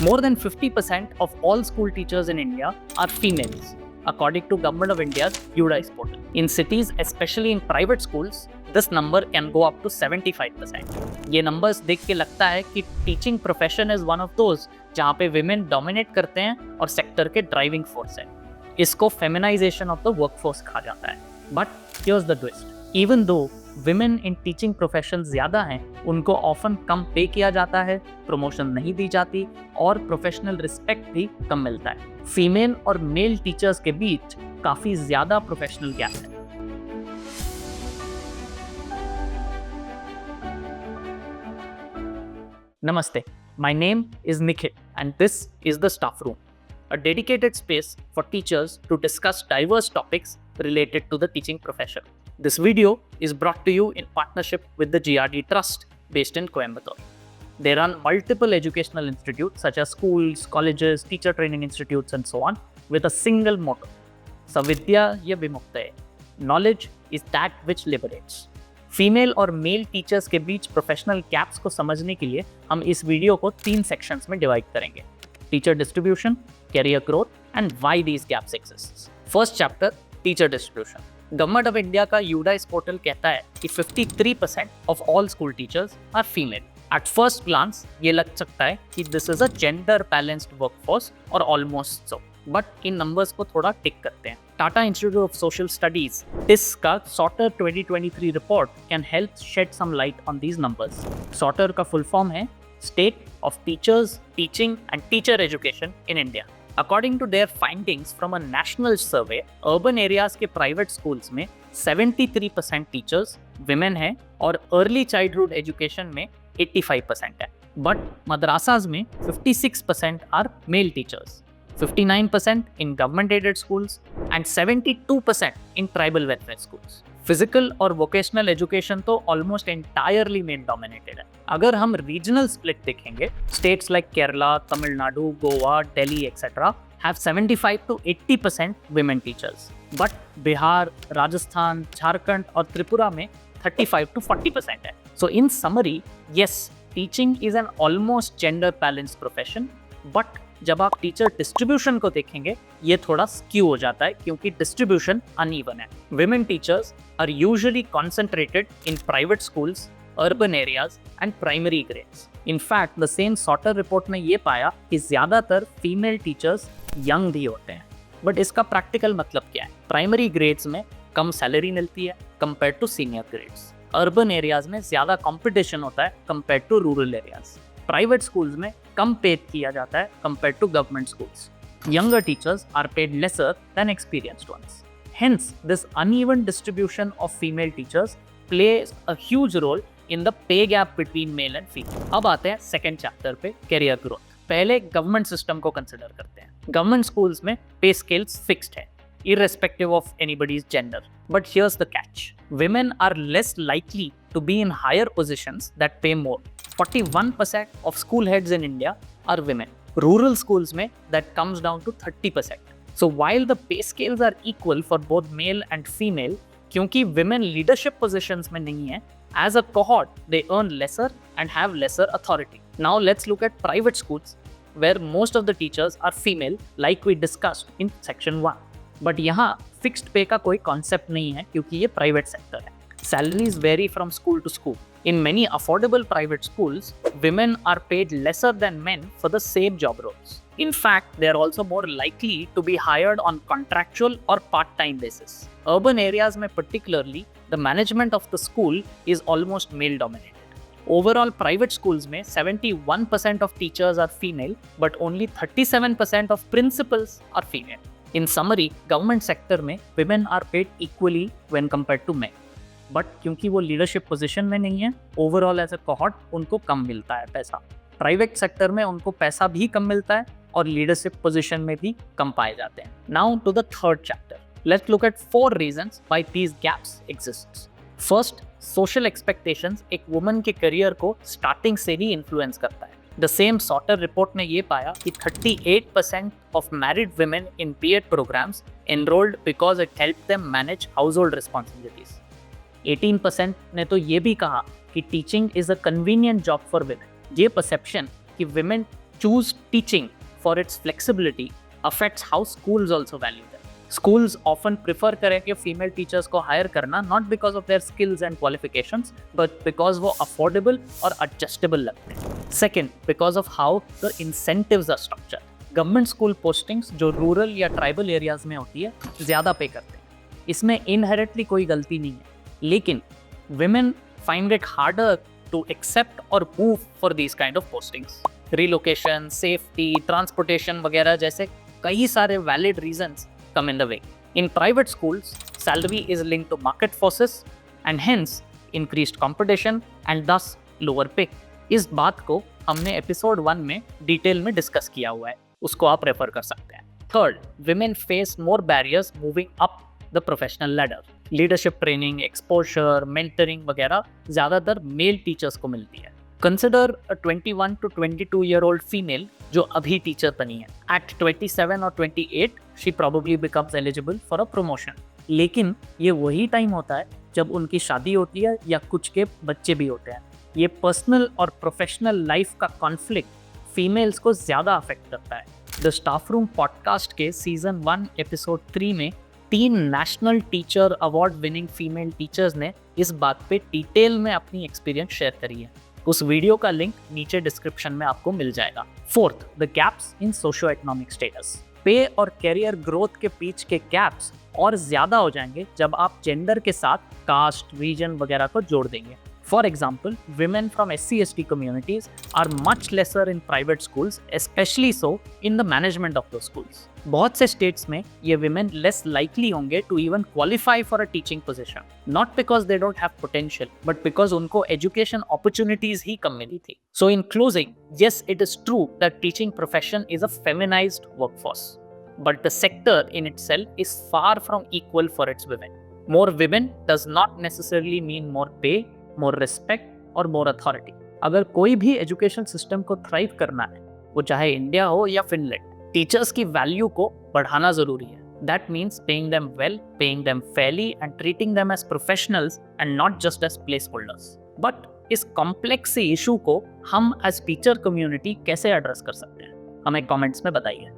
More than 50% of all school teachers in India are females, according to Government of India's UDICE portal. In cities, especially in private schools, this number can go up to 75%. ये numbers देख के लगता है कि teaching profession is one of those जहाँ पे women dominate करते हैं और sector के driving force है. इसको feminization of the workforce कहा जाता है. But here's the twist. Even though women in teaching professions ज़्यादा हैं, उनको often कम पे किया जाता है, promotion नहीं दी जाती और professional respect भी कम मिलता है. Female और male teachers के बीच काफ़ी ज़्यादा professional gap है. Namaste, my name is Nikhil and this is the Staff Room, a dedicated space for teachers to discuss diverse topics related to the teaching profession. This video is brought to you in partnership with the GRD Trust based in Coimbatore. They run multiple educational institutes such as schools, colleges, teacher training institutes and so on with a single motto, Savidya ya Vimuktaye. Knowledge is that which liberates. Female और male teachers के बीच professional gaps को समझने के लिए हम इस video को 3 sections में डिवाइड करेंगे. Teacher distribution, career growth and why these gaps exist. First chapter, teacher distribution. Government of India का यूडाइस पोर्टल कहता है कि 53% of all school teachers are female. At first glance ये लग सकता है कि this is a gender balanced workforce और ऑलमोस्ट सो, बट इन नंबर्स को थोड़ा टिक करते हैं. Tata institute of social studies TISS का SOTTTER 2023 report can help shade some light on these numbers. SOTTTER का फुल फॉर्म है state of teachers, teaching and teacher education in India. According to their findings from a national survey, urban areas के private schools में 73% teachers women है और early childhood education में 85% है. But मदरासाज में 56% are male teachers, 59% in government-aided schools and 72% in tribal welfare schools. Physical और vocational education तो almost entirely male-dominated है. अगर हम regional split देखेंगे, states like Kerala, Tamil Nadu, Goa, Delhi, etc. have 75 to 80% women teachers. But Bihar, Rajasthan, Jharkhand और त्रिपुरा में 35 to 40% है. So in summary, yes, teaching is an almost gender-balanced profession, but जब आप teacher distribution को देखेंगे ये थोड़ा स्क्यू हो जाता है क्योंकि डिस्ट्रीब्यूशन अनइवन है. Women teachers are usually concentrated in private schools, urban areas and primary grades. In fact the same SOTTTER report ने ये पाया कि ज्यादातर फीमेल टीचर्स यंग भी होते हैं. बट इसका प्रैक्टिकल मतलब क्या है? प्राइमरी ग्रेड्स में कम सैलरी मिलती है compare to senior grades. Urban areas में ज्यादा कॉम्पिटिशन होता है compare to rural areas. Private schools में कम पेड किया जाता है compare to government schools. Younger teachers are paid lesser than experienced ones. Hence, this uneven distribution of female teachers plays a huge role in the pay gap between male and female. अब आते हैं second chapter पे, career growth. पहले government system को consider करते हैं. Government schools में पे स्केल्स फिक्स्ड है, irrespective of anybody's gender. But here's the catch. Women are less likely to be in higher positions that pay more. 41% of school heads in India are women. Rural schools में that comes down to 30%. So while the pay scales are equal for both male and female, क्योंकि women leadership positions में नहीं है, as a cohort they earn lesser and have lesser authority. Now let's look at private schools where most of the teachers are female like we discussed in section 1. But यहाँ fixed पे का कोई concept नहीं है क्योंकि ये private sector है. Salaries vary from school to school. In many affordable private schools, women are paid lesser than men for the same job roles. In fact, they are also more likely to be hired on contractual or part-time basis. Urban areas में particularly, the management of the school is almost male-dominated. Overall, private schools में 71% of teachers are female, but only 37% of principals are female. In summary, government sector में women are paid equally when compared to men. But क्योंकि वो leadership position में नहीं है, overall as a cohort उनको कम मिलता है पैसा. प्राइवेट सेक्टर में उनको पैसा भी कम मिलता है और लीडरशिप पोजीशन में भी कम पाए जाते हैं. Now to the third chapter. Let's look at 4 reasons why these gaps exist. First, social expectations एक वुमन के करियर को स्टार्टिंग से ही इन्फ्लुएंस करता है. द सेम सॉटर रिपोर्ट ने ये पाया कि 38% of married women in B.Ed programs enrolled because it helped them manage household responsibilities. 18% ने तो ये भी कहा कि teaching is a convenient job for women. ये परसेप्शन कि women choose teaching for its flexibility affects how schools also value them. Schools often prefer करेंगे female teachers को hire करना not because of their skills and qualifications but because वो affordable और adjustable लगते हैं. Second, because of how the incentives are structured. Government school postings जो rural या tribal areas में होती है ज़्यादा पे करते हैं. इसमें इनहेरेंटली कोई गलती नहीं है, लेकिन women find it harder to accept or move for these kind of postings. Relocation, safety, transportation वगैरह जैसे कई सारे valid reasons come in the way. In private schools, salary is linked to market forces and hence increased competition and thus lower pay. इस बात को हमने episode 1 में detail में डिस्कस किया हुआ है, उसको आप रेफर कर सकते हैं. Third, women face more barriers moving up the professional ladder. Leadership training, exposure, mentoring वगैरह ज़्यादातर मेल टीचर्स को मिलती है. Consider a 21 to 22 year old female जो अभी टीचर बनी है. एट 27 और 28 she probably becomes eligible for a promotion. लेकिन ये वही टाइम होता है जब उनकी शादी होती है या कुछ के बच्चे भी होते हैं. ये पर्सनल और प्रोफेशनल लाइफ का कॉन्फ्लिक्ट फीमेल्स को ज़्यादा अफेक्ट करता है. द स्टाफ रूम पॉडकास्ट के सीजन 1 एपिसोड 3 में 3 national teacher award winning female teachers ने इस बात पे डिटेल में अपनी एक्सपीरियंस शेयर करी है. उस वीडियो का लिंक नीचे डिस्क्रिप्शन में आपको मिल जाएगा. Fourth, the gaps in socio economic status. पे और कैरियर ग्रोथ के बीच के गैप्स और ज़्यादा हो जाएंगे जब आप जेंडर के साथ कास्ट, रीजन वगैरह को जोड़ देंगे. For example, women from SC/ST communities are much lesser in private schools, especially so in the management of those schools. बहुत से states में ये women less likely होंगे to even qualify for a teaching position, not because they don't have potential, but because उनको education opportunities ही कम मिली थी. So in closing, yes, it is true that teaching profession is a feminized workforce, but the sector in itself is far from equal for its women. More women does not necessarily mean more pay, more respect और मोर authority. अगर कोई भी education system को thrive करना है, वो चाहे India हो या फिनलैंड, टीचर्स की वैल्यू को बढ़ाना जरूरी है. That means paying them well, paying them fairly and treating them as professionals and not just as place holders. But इस कॉम्प्लेक्स इशू को हम एज टीचर कम्युनिटी कैसे एड्रेस कर सकते हैं, हमें कमेंट्स में बताइए.